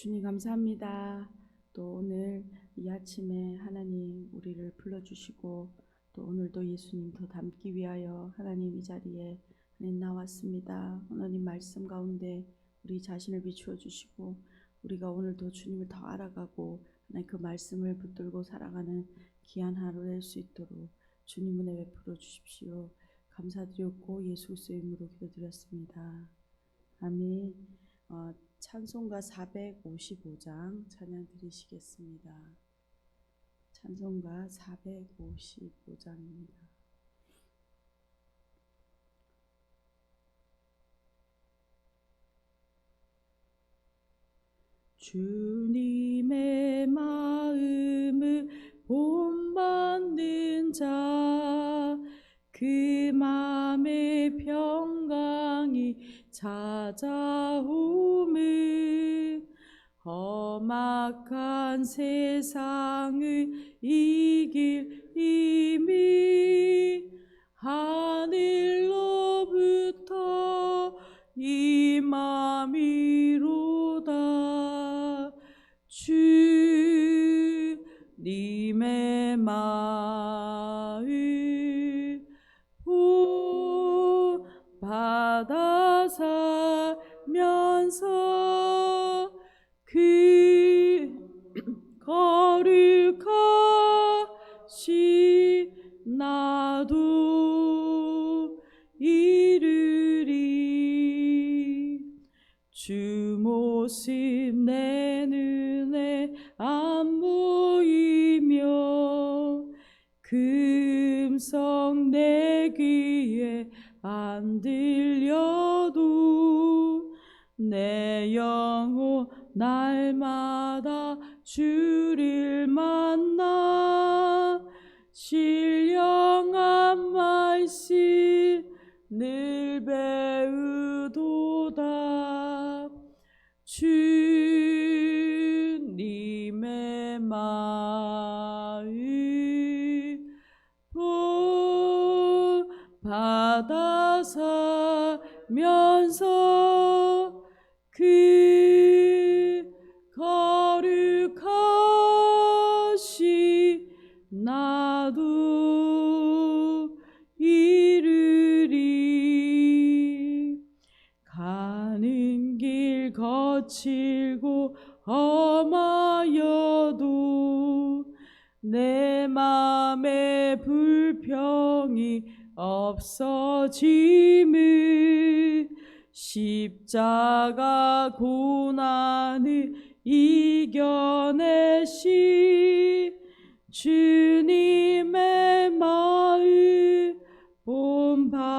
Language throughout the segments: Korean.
주님 감사합니다. 또 오늘 이 아침에 하나님 우리를 불러주시고 또 오늘도 예수님 더 닮기 위하여 하나님 이 자리에 하나님 나왔습니다. 하나님 말씀 가운데 우리 자신을 비추어 주시고 우리가 오늘도 주님을 더 알아가고 하나님 그 말씀을 붙들고 살아가는 귀한 하루 될 수 있도록 주님 은혜 베풀어 주십시오. 감사드렸고 예수 그리스도의 이름으로 기도드렸습니다. 아멘. 찬송가 455장 찬양 드리시겠습니다. 찬송가 455장입니다. 주님의 마음을 본받는 자, 그 맘의 평강이 찾아오면 험악한 세상을 이길 힘이 하늘로부터 임함이로다. 주님의 마음 받아 살면서 그 거룩하신 나도 이르리. 주 모습 내 눈에 안 보이며 그 음성 내 귀에 안 들려도 내 영혼 날마다 주를 만나 신령한 말씀 늘 배우도다. 주님의 마음 받아 살면서 그 거룩하신 나도 이르리. 가는 길 거칠고 험하여도 내 맘에 불평이 없어짐을 십자가 고난을 이겨내신 주님의 마음 본받음이라.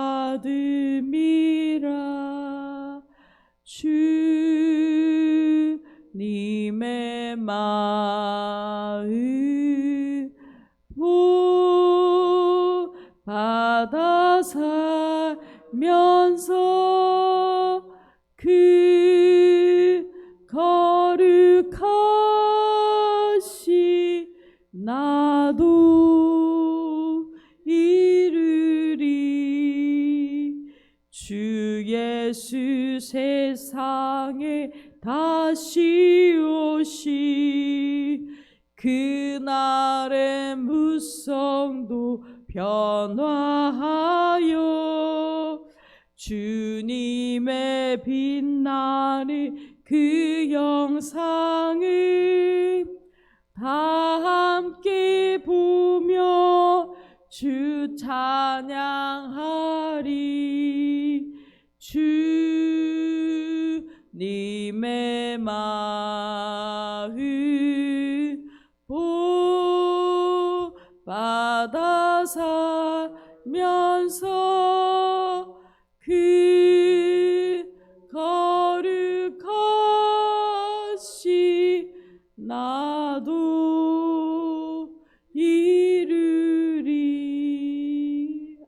주님의 마음 받아 살면서 그 거룩하신 나도 이르리. 주 예수 세상에 다시 오시 그날의 무성도 변화하여 주님의 빛나는 그 영상을 다 함께 보며 주 찬양하리. 주님의 마음 받아 살면서 그 거룩하신 나도 이르리.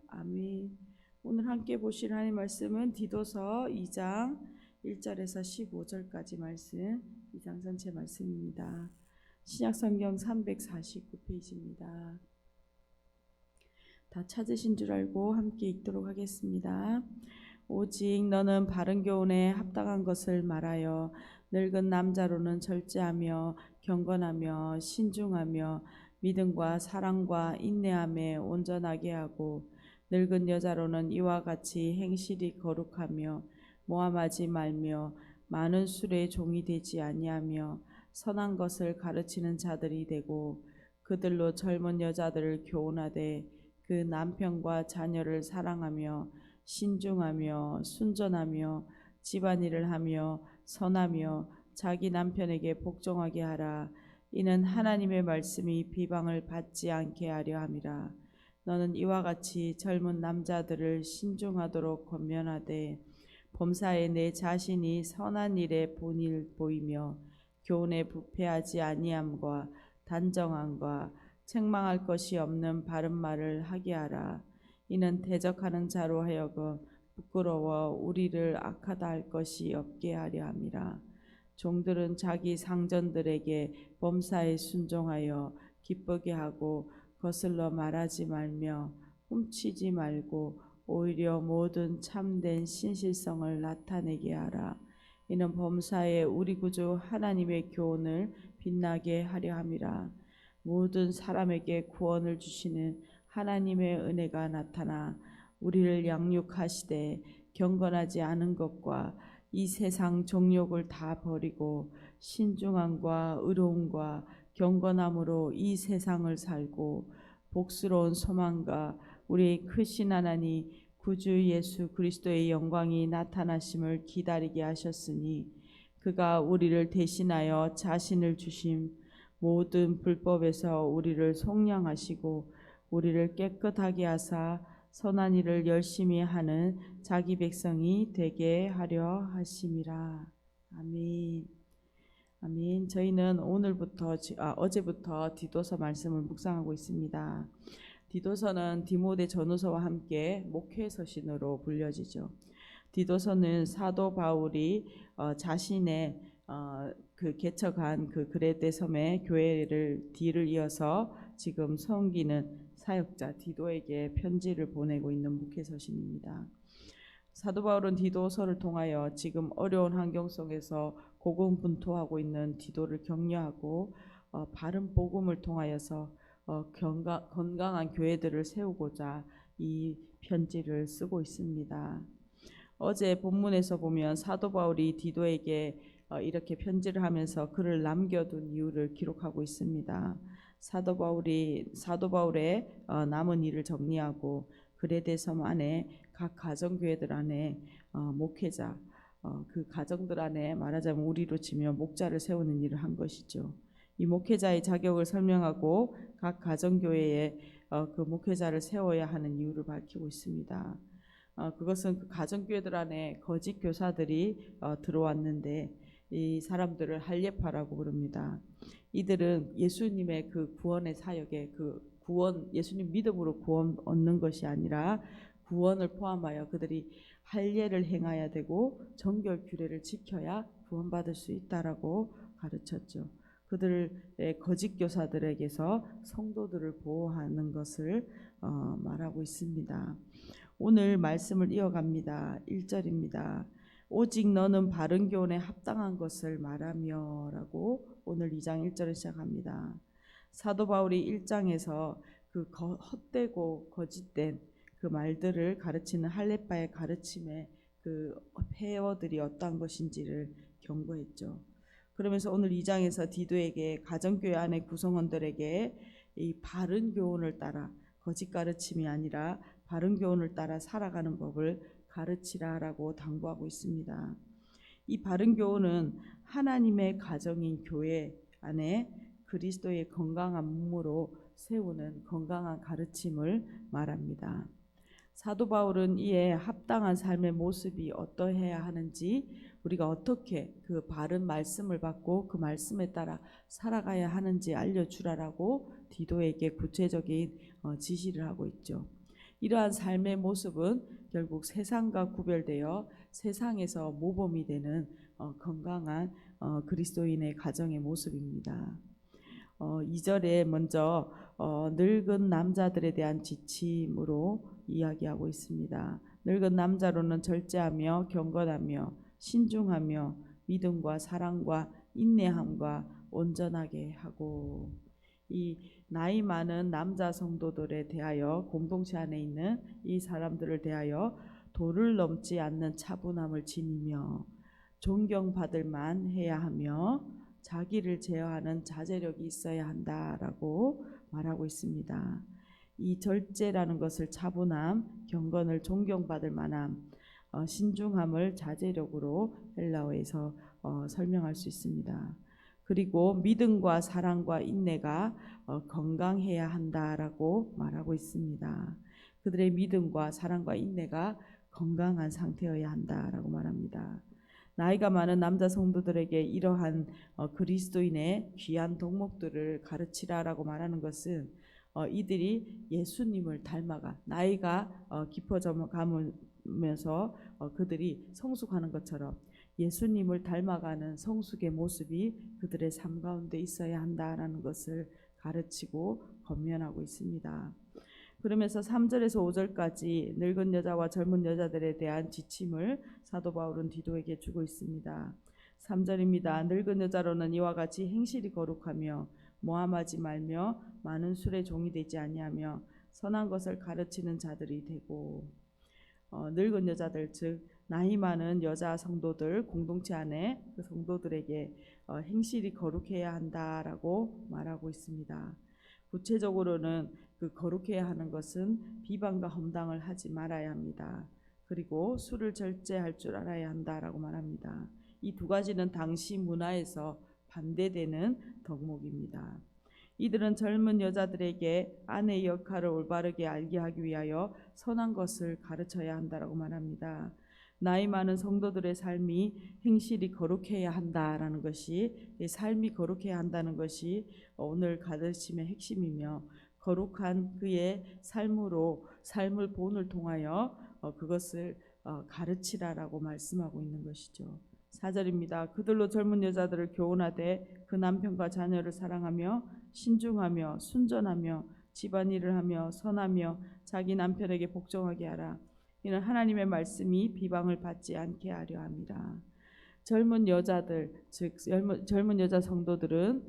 아멘. 오늘 함께 보실 하나님 말씀은 디도서 2장 1절에서 15절까지 말씀, 2장 전체 말씀입니다. 신약성경 349페이지입니다. 다 찾으신 줄 알고 함께 읽도록 하겠습니다. 오직 너는 바른 교훈에 합당한 것을 말하여 늙은 남자로는 절제하며 경건하며 신중하며 믿음과 사랑과 인내함에 온전하게 하고 늙은 여자로는 이와 같이 행실이 거룩하며 모함하지 말며 많은 술의 종이 되지 아니하며 선한 것을 가르치는 자들이 되고 그들로 젊은 여자들을 교훈하되 그 남편과 자녀를 사랑하며 신중하며 순전하며 집안일을 하며 선하며 자기 남편에게 복종하게 하라. 이는 하나님의 말씀이 비방을 받지 않게 하려 함이라. 너는 이와 같이 젊은 남자들을 신중하도록 권면하되 범사에 내 자신이 선한 일에 본일 보이며 교훈에 부패하지 아니함과 단정함과 책망할 것이 없는 바른 말을 하게 하라. 이는 대적하는 자로 하여금 부끄러워 우리를 악하다 할 것이 없게 하려 함이라. 종들은 자기 상전들에게 범사에 순종하여 기쁘게 하고 거슬러 말하지 말며 훔치지 말고 오히려 모든 참된 신실성을 나타내게 하라. 이는 범사에 우리 구주 하나님의 교훈을 빛나게 하려 함이라. 모든 사람에게 구원을 주시는 하나님의 은혜가 나타나 우리를 양육하시되 경건하지 않은 것과 이 세상 정욕을 다 버리고 신중함과 의로움과 경건함으로 이 세상을 살고 복스러운 소망과 우리의 크신 하나님 구주 예수 그리스도의 영광이 나타나심을 기다리게 하셨으니 그가 우리를 대신하여 자신을 주심 모든 불법에서 우리를 속량하시고 우리를 깨끗하게 하사 선한 일을 열심히 하는 자기 백성이 되게 하려 하심이라. 아멘. 아멘. 저희는 어제부터 디도서 말씀을 묵상하고 있습니다. 디도서는 디모데 전후서와 함께 목회 서신으로 불려지죠. 디도서는 사도 바울이 자신의 그 개척한 그 그레데 섬의 교회를 뒤를 이어서 지금 섬기는 사역자 디도에게 편지를 보내고 있는 목회 서신입니다. 사도 바울은 디도서를 통하여 지금 어려운 환경 속에서 고군분투하고 있는 디도를 격려하고 바른 복음을 통하여서 건강한 교회들을 세우고자 이 편지를 쓰고 있습니다. 어제 본문에서 보면 사도 바울이 디도에게 이렇게 편지를 하면서 글을 남겨둔 이유를 기록하고 있습니다. 사도 바울의 남은 일을 정리하고 그레데 섬 안에 각 가정교회들 안에 목회자 그 가정들 안에 말하자면 우리로 치면 목자를 세우는 일을 한 것이죠. 이 목회자의 자격을 설명하고 각 가정교회에 그 목회자를 세워야 하는 이유를 밝히고 있습니다. 그것은 그 가정교회들 안에 거짓 교사들이 들어왔는데 이 사람들을 할례파라고 부릅니다. 이들은 예수님의 그 구원의 사역에 예수님 믿음으로 구원 얻는 것이 아니라 구원을 포함하여 그들이 할례를 행해야 되고 정결 규례를 지켜야 구원받을 수 있다라고 가르쳤죠. 그들의 거짓 교사들에게서 성도들을 보호하는 것을 말하고 있습니다. 오늘 말씀을 이어갑니다. 1절입니다. 오직 너는 바른 교훈에 합당한 것을 말하며 라고 오늘 2장 1절을 시작합니다. 사도 바울이 1장에서 그 헛되고 거짓된 그 말들을 가르치는 할례파의 가르침의 그 폐허들이 어떠한 것인지를 경고했죠. 그러면서 오늘 2장에서 디도에게 가정교회 안의 구성원들에게 이 바른 교훈을 따라 거짓 가르침이 아니라 바른 교훈을 따라 살아가는 법을 가르치라라고 당부하고 있습니다. 이 바른 교훈은 하나님의 가정인 교회 안에 그리스도의 건강한 몸으로 세우는 건강한 가르침을 말합니다. 사도 바울은 이에 합당한 삶의 모습이 어떠해야 하는지 우리가 어떻게 그 바른 말씀을 받고 그 말씀에 따라 살아가야 하는지 알려주라라고 디도에게 구체적인 지시를 하고 있죠. 이러한 삶의 모습은 결국 세상과 구별되어 세상에서 모범이 되는 건강한 그리스도인의 가정의 모습입니다. 2절에 먼저 늙은 남자들에 대한 지침으로 이야기하고 있습니다. 늙은 남자로는 절제하며 경건하며 신중하며 믿음과 사랑과 인내함과 온전하게 하고. 이 나이 많은 남자 성도들에 대하여, 공동체 안에 있는 이 사람들을 대하여 도를 넘지 않는 차분함을 지니며 존경받을 만 해야 하며 자기를 제어하는 자제력이 있어야 한다라고 말하고 있습니다. 이 절제라는 것을 차분함, 경건을 존경받을 만함, 신중함을 자제력으로 헬라어에서 설명할 수 있습니다. 그리고 믿음과 사랑과 인내가 건강해야 한다라고 말하고 있습니다. 그들의 믿음과 사랑과 인내가 건강한 상태여야 한다라고 말합니다. 나이가 많은 남자 성도들에게 이러한 그리스도인의 귀한 덕목들을 가르치라라고 말하는 것은 이들이 예수님을 닮아가 나이가 깊어져 가면서 그들이 성숙하는 것처럼 예수님을 닮아가는 성숙의 모습이 그들의 삶 가운데 있어야 한다라는 것을 가르치고 권면하고 있습니다. 그러면서 3절에서 5절까지 늙은 여자와 젊은 여자들에 대한 지침을 사도 바울은 디도에게 주고 있습니다. 3절입니다. 늙은 여자로는 이와 같이 행실이 거룩하며 모함하지 말며 많은 술의 종이 되지 아니하며 선한 것을 가르치는 자들이 되고. 늙은 여자들, 즉 나이 많은 여자 성도들, 공동체 안에 그 성도들에게 행실이 거룩해야 한다라고 말하고 있습니다. 구체적으로는 그 거룩해야 하는 것은 비방과 험담을 하지 말아야 합니다. 그리고 술을 절제할 줄 알아야 한다라고 말합니다. 이 두 가지는 당시 문화에서 반대되는 덕목입니다. 이들은 젊은 여자들에게 아내의 역할을 올바르게 알게 하기 위하여 선한 것을 가르쳐야 한다라고 말합니다. 나이 많은 성도들의 삶이 행실이 거룩해야 한다라는 것이, 삶이 거룩해야 한다는 것이 오늘 가르침의 핵심이며, 거룩한 그의 삶으로 삶을 본을 통하여 그것을 가르치라라고 말씀하고 있는 것이죠. 4절입니다. 그들로 젊은 여자들을 교훈하되 그 남편과 자녀를 사랑하며 신중하며 순전하며 집안일을 하며 선하며 자기 남편에게 복종하게 하라. 이는 하나님의 말씀이 비방을 받지 않게 하려 함이라. 젊은 여자들, 즉 젊은 여자 성도들은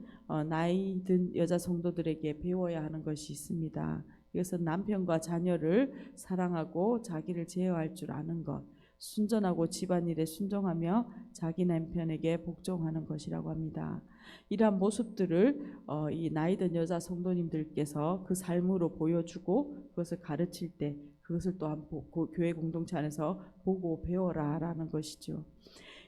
나이 든 여자 성도들에게 배워야 하는 것이 있습니다. 이것은 남편과 자녀를 사랑하고 자기를 제어할 줄 아는 것, 순전하고 집안일에 순종하며 자기 남편에게 복종하는 것이라고 합니다. 이러한 모습들을 이 나이든 여자 성도님들께서 그 삶으로 보여주고 그것을 가르칠 때 그것을 또한 교회 공동체 안에서 보고 배워라라는 것이죠.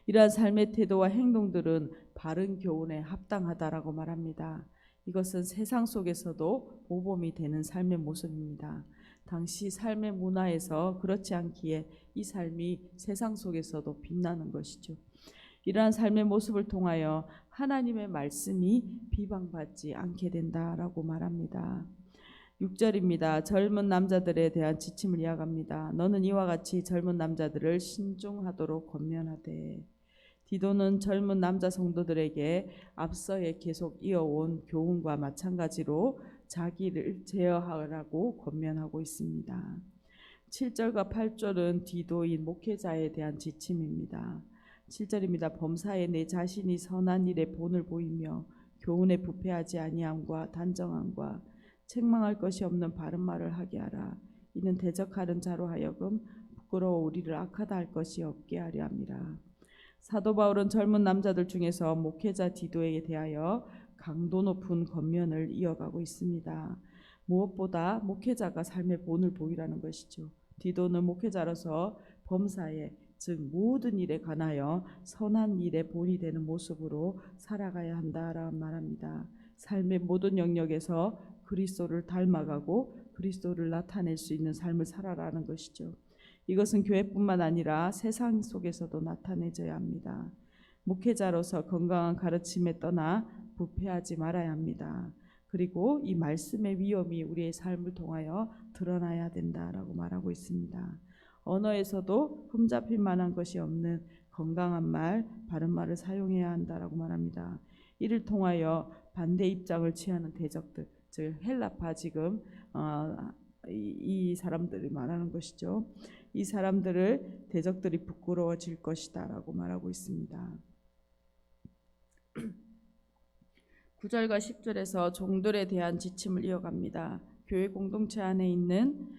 이러한 삶의 태도와 행동들은 바른 교훈에 합당하다라고 말합니다. 이것은 세상 속에서도 모범이 되는 삶의 모습입니다. 당시 삶의 문화에서 그렇지 않기에 이 삶이 세상 속에서도 빛나는 것이죠. 이러한 삶의 모습을 통하여 하나님의 말씀이 비방받지 않게 된다라고 말합니다. 6절입니다. 젊은 남자들에 대한 지침을 이야기합니다. 너는 이와 같이 젊은 남자들을 신중하도록 권면하되. 디도는 젊은 남자 성도들에게 앞서에 계속 이어온 교훈과 마찬가지로 자기를 제어하라고 권면하고 있습니다. 7절과 8절은 디도인 목회자에 대한 지침입니다. 7절입니다. 범사에 내 자신이 선한 일에 본을 보이며 교훈에 부패하지 아니함과 단정함과 책망할 것이 없는 바른 말을 하게 하라. 이는 대적하는 자로 하여금 부끄러워 우리를 악하다 할 것이 없게 하려 함이라. 사도 바울은 젊은 남자들 중에서 목회자 디도에 대하여 강도 높은 권면을 이어가고 있습니다. 무엇보다 목회자가 삶의 본을 보이라는 것이죠. 디도는 목회자로서 범사에, 즉 모든 일에 관하여 선한 일의 본이 되는 모습으로 살아가야 한다라고 말합니다. 삶의 모든 영역에서 그리스도를 닮아가고 그리스도를 나타낼 수 있는 삶을 살아라는 것이죠. 이것은 교회뿐만 아니라 세상 속에서도 나타내져야 합니다. 목회자로서 건강한 가르침에 떠나 부패하지 말아야 합니다. 그리고 이 말씀의 위엄이 우리의 삶을 통하여 드러나야 된다라고 말하고 있습니다. 언어에서도 흠잡힐 만한 것이 없는 건강한 말, 바른 말을 사용해야 한다라고 말합니다. 이를 통하여 반대 입장을 취하는 대적들, 즉 헬라파 지금 이 사람들이 말하는 것이죠. 이 사람들을 대적들이 부끄러워질 것이다 라고 말하고 있습니다. 9절과 10절에서 종들에 대한 지침을 이어갑니다. 교회 공동체 안에 있는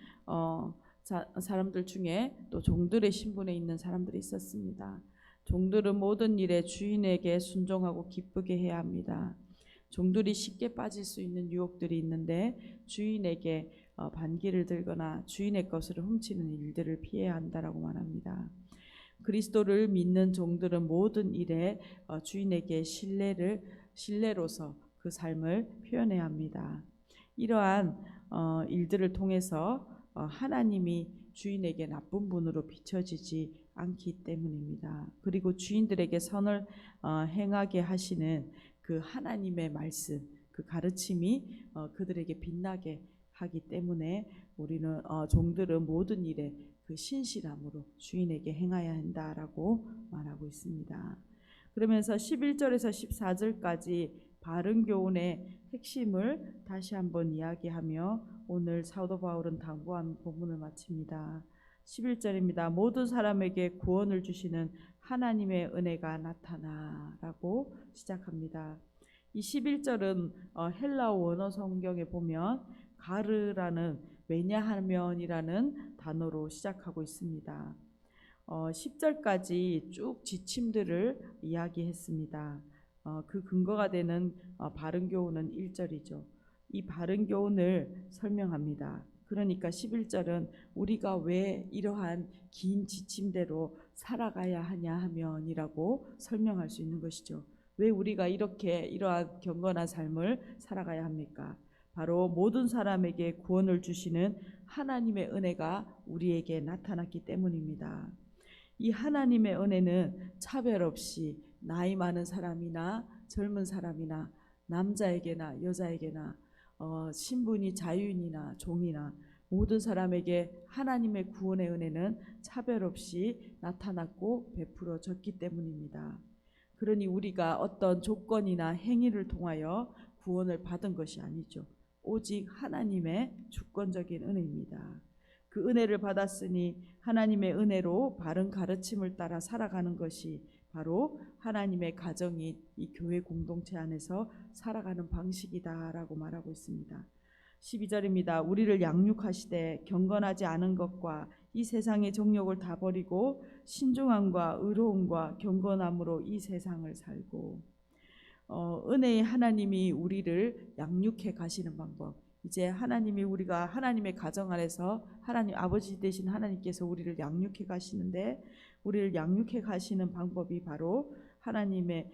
사람들 중에 또 종들의 신분에 있는 사람들이 있었습니다. 종들은 모든 일에 주인에게 순종하고 기쁘게 해야 합니다. 종들이 쉽게 빠질 수 있는 유혹들이 있는데 주인에게 반기를 들거나 주인의 것을 훔치는 일들을 피해야 한다라고 말합니다. 그리스도를 믿는 종들은 모든 일에 주인에게 신뢰로서 그 삶을 표현해야 합니다. 이러한 일들을 통해서 하나님이 주인에게 나쁜 분으로 비춰지지 않기 때문입니다. 그리고 주인들에게 선을 행하게 하시는 그 하나님의 말씀, 그 가르침이 그들에게 빛나게 하기 때문에 우리는 종들은 모든 일에 그 신실함으로 주인에게 행하여야 한다라고 말하고 있습니다. 그러면서 11절에서 14절까지 바른 교훈의 핵심을 다시 한번 이야기하며 오늘 사도 바울은 당부한 본문을 마칩니다. 11절입니다. 모든 사람에게 구원을 주시는 하나님의 은혜가 나타나라고 시작합니다. 이 11절은 헬라어 원어 성경에 보면 가르라는 왜냐하면이라는 단어로 시작하고 있습니다. 10절까지 쭉 지침들을 이야기했습니다. 그 근거가 되는 바른 교훈은 1절이죠. 이 바른 교훈을 설명합니다. 그러니까 11절은 우리가 왜 이러한 긴 지침대로 살아가야 하냐 하면이라고 설명할 수 있는 것이죠. 왜 우리가 이러한 경건한 삶을 살아가야 합니까? 바로 모든 사람에게 구원을 주시는 하나님의 은혜가 우리에게 나타났기 때문입니다. 이 하나님의 은혜는 차별 없이 나이 많은 사람이나 젊은 사람이나 남자에게나 여자에게나 신분이 자유인이나 종이나 모든 사람에게 하나님의 구원의 은혜는 차별 없이 나타났고 베풀어졌기 때문입니다. 그러니 우리가 어떤 조건이나 행위를 통하여 구원을 받은 것이 아니죠. 오직 하나님의 주권적인 은혜입니다. 그 은혜를 받았으니 하나님의 은혜로 바른 가르침을 따라 살아가는 것이 바로 하나님의 가정인 이 교회 공동체 안에서 살아가는 방식이다라고 말하고 있습니다. 12절입니다. 우리를 양육하시되 경건하지 않은 것과 이 세상의 정욕을 다 버리고 신중함과 의로움과 경건함으로 이 세상을 살고 은혜의 하나님이 우리를 양육해 가시는 방법. 이제 우리가 하나님의 가정 안에서 하나님 아버지 되신 하나님께서 우리를 양육해 가시는데 우리를 양육해 가시는 방법이 바로 하나님의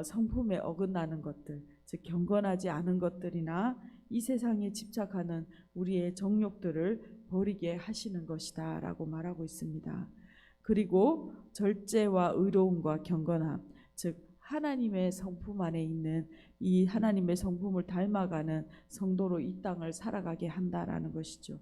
성품에 어긋나는 것들, 즉 경건하지 않은 것들이나 이 세상에 집착하는 우리의 정욕들을 버리게 하시는 것이다라고 말하고 있습니다. 그리고 절제와 의로움과 경건함, 즉 하나님의 성품 안에 있는 이 하나님의 성품을 닮아가는 성도로 이 땅을 살아가게 한다라는 것이죠.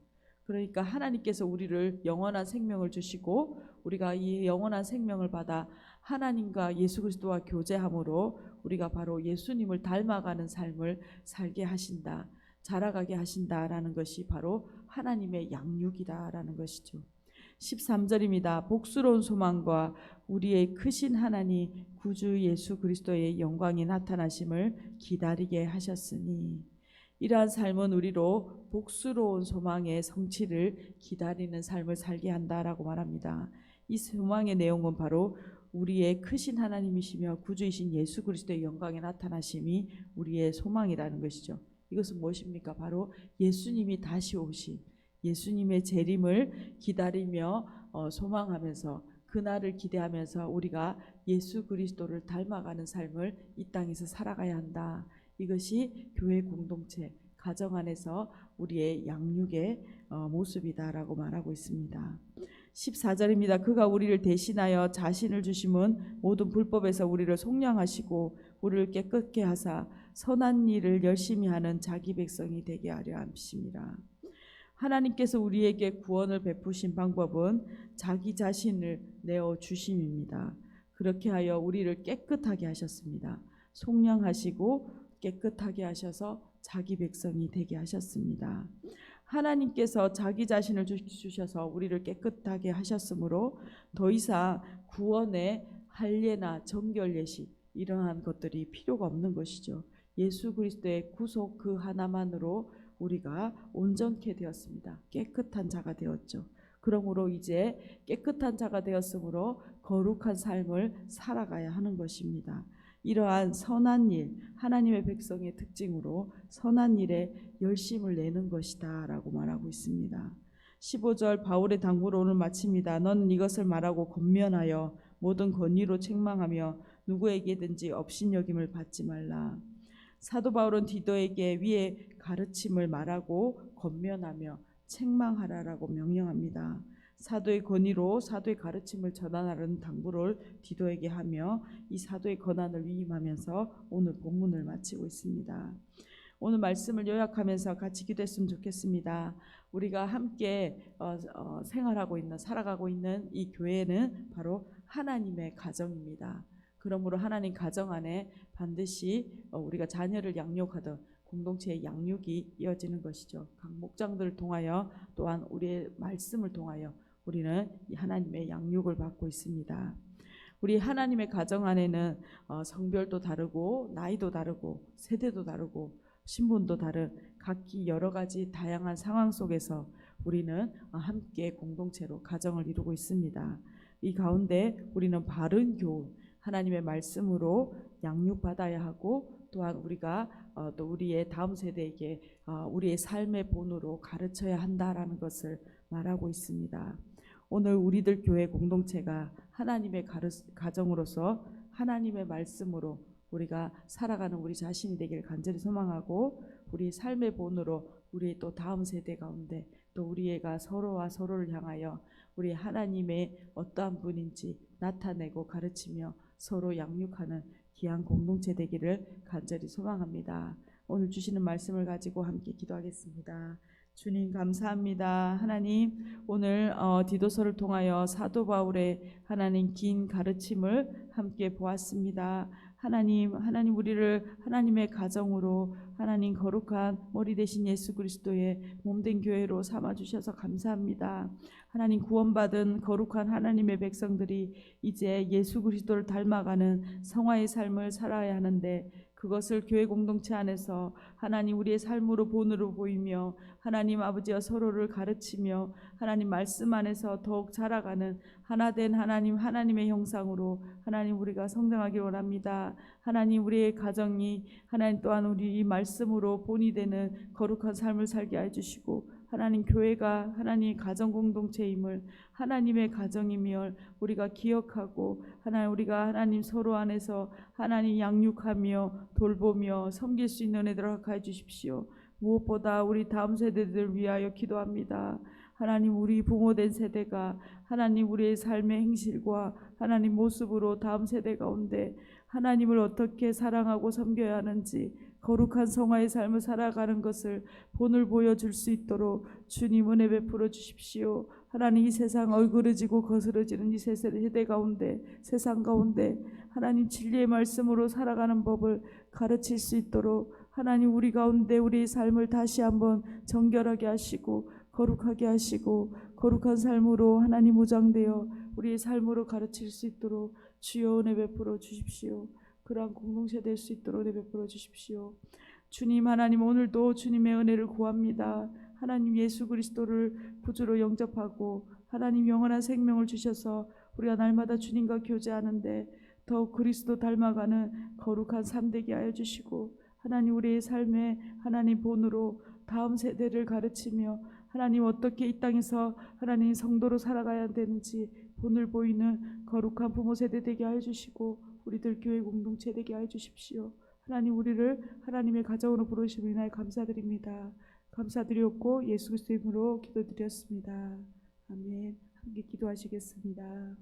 그러니까 하나님께서 우리를 영원한 생명을 주시고 우리가 이 영원한 생명을 받아 하나님과 예수 그리스도와 교제함으로 우리가 바로 예수님을 닮아가는 삶을 살게 하신다, 자라가게 하신다라는 것이 바로 하나님의 양육이다라는 것이죠. 13절입니다. 복스러운 소망과 우리의 크신 하나님 구주 예수 그리스도의 영광이 나타나심을 기다리게 하셨으니 이러한 삶은 우리로 복스러운 소망의 성취를 기다리는 삶을 살게 한다라고 말합니다. 이 소망의 내용은 바로 우리의 크신 하나님이시며 구주이신 예수 그리스도의 영광이 나타나심이 우리의 소망이라는 것이죠. 이것은 무엇입니까? 바로 예수님이 다시 오신 예수님의 재림을 기다리며 소망하면서 그날을 기대하면서 우리가 예수 그리스도를 닮아가는 삶을 이 땅에서 살아가야 한다. 이것이 교회 공동체, 가정 안에서 우리의 양육의 모습이다라고 말하고 있습니다. 14절입니다. 그가 우리를 대신하여 자신을 주심은 모든 불법에서 우리를 속량하시고 우리를 깨끗게 하사 선한 일을 열심히 하는 자기 백성이 되게 하려 함이시니라. 하나님께서 우리에게 구원을 베푸신 방법은 자기 자신을 내어 주심입니다. 그렇게 하여 우리를 깨끗하게 하셨습니다. 속량하시고 깨끗하게 하셔서 자기 백성이 되게 하셨습니다. 하나님께서 자기 자신을 주셔서 우리를 깨끗하게 하셨으므로 더 이상 구원의 할례나 정결 예식 이러한 것들이 필요가 없는 것이죠. 예수 그리스도의 구속 그 하나만으로 우리가 온전케 되었습니다. 깨끗한 자가 되었죠. 그러므로 이제 깨끗한 자가 되었으므로 거룩한 삶을 살아가야 하는 것입니다. 이러한 선한 일, 하나님의 백성의 특징으로 선한 일에 열심을 내는 것이다 라고 말하고 있습니다. 15절 바울의 당부로 오늘 마칩니다. 너는 이것을 말하고 권면하여 모든 권위로 책망하며 누구에게든지 업신여김을 받지 말라. 사도 바울은 디도에게 위에 가르침을 말하고 권면하며 책망하라라고 명령합니다. 사도의 권위로 사도의 가르침을 전하라는 당부를 디도에게 하며 이 사도의 권한을 위임하면서 오늘 본문을 마치고 있습니다. 오늘 말씀을 요약하면서 같이 기도했으면 좋겠습니다. 우리가 함께 생활하고 있는, 살아가고 있는 이 교회는 바로 하나님의 가정입니다. 그러므로 하나님 가정 안에 반드시 우리가 자녀를 양육하던 공동체의 양육이 이어지는 것이죠. 각 목장들을 통하여 또한 우리의 말씀을 통하여 우리는 이 하나님의 양육을 받고 있습니다. 우리 하나님의 가정 안에는 성별도 다르고 나이도 다르고 세대도 다르고 신분도 다른 각기 여러 가지 다양한 상황 속에서 우리는 함께 공동체로 가정을 이루고 있습니다. 이 가운데 우리는 바른 교훈, 하나님의 말씀으로 양육받아야 하고 또한 우리가 또 우리의 다음 세대에게 우리의 삶의 본으로 가르쳐야 한다라는 것을 말하고 있습니다. 오늘 우리들 교회 공동체가 하나님의 가정으로서 하나님의 말씀으로 우리가 살아가는 우리 자신이 되기를 간절히 소망하고 우리 삶의 본으로 우리 또 다음 세대 가운데 또 우리가 서로와 서로를 향하여 우리 하나님의 어떠한 분인지 나타내고 가르치며 서로 양육하는 귀한 공동체 되기를 간절히 소망합니다. 오늘 주시는 말씀을 가지고 함께 기도하겠습니다. 주님 감사합니다. 하나님 오늘 디도서를 통하여 사도 바울의 하나님 긴 가르침을 함께 보았습니다. 하나님 우리를 하나님의 가정으로 하나님 거룩한 머리 되신 예수 그리스도의 몸된 교회로 삼아주셔서 감사합니다. 하나님 구원받은 거룩한 하나님의 백성들이 이제 예수 그리스도를 닮아가는 성화의 삶을 살아야 하는데 그것을 교회 공동체 안에서 하나님 우리의 삶으로 본으로 보이며 하나님 아버지와 서로를 가르치며 하나님 말씀 안에서 더욱 자라가는 하나된 하나님의 형상으로 하나님 우리가 성장하기 원합니다. 하나님 우리의 가정이 하나님 또한 우리 이 말씀으로 본이 되는 거룩한 삶을 살게 해주시고 하나님 교회가 하나님 가정 공동체임을 하나님의 가정임을 우리가 기억하고 하나님 우리가 하나님 서로 안에서 하나님 양육하며 돌보며 섬길 수 있는 은혜를 허락해 주십시오. 무엇보다 우리 다음 세대들을 위하여 기도합니다. 하나님 우리 부모된 세대가 하나님 우리의 삶의 행실과 하나님 모습으로 다음 세대 가운데 하나님을 어떻게 사랑하고 섬겨야 하는지 거룩한 성화의 삶을 살아가는 것을 본을 보여줄 수 있도록 주님 은혜 베풀어 주십시오. 하나님 이 세상 얼그러지고 거스러지는 이 세대 가운데 세상 가운데 하나님 진리의 말씀으로 살아가는 법을 가르칠 수 있도록 하나님 우리 가운데 우리의 삶을 다시 한번 정결하게 하시고 거룩하게 하시고 거룩한 삶으로 하나님 무장되어 우리의 삶으로 가르칠 수 있도록 주여 은혜 베풀어 주십시오. 그러한 공동체 될 수 있도록 은혜 베풀어 주십시오. 주님 하나님 오늘도 주님의 은혜를 구합니다. 하나님 예수 그리스도를 구주로 영접하고 하나님 영원한 생명을 주셔서 우리가 날마다 주님과 교제하는데 더욱 그리스도 닮아가는 거룩한 삶 되게 하여 주시고 하나님 우리의 삶에 하나님 본으로 다음 세대를 가르치며 하나님 어떻게 이 땅에서 하나님 성도로 살아가야 되는지 본을 보이는 거룩한 부모 세대 되게 하여 주시고 우리들 교회 공동체 되게 하여 주십시오. 하나님 우리를 하나님의 가정으로 부르심을 인하여 감사드립니다. 감사드렸고 예수 그리스도 이름으로 기도드렸습니다. 아멘. 함께 기도하시겠습니다.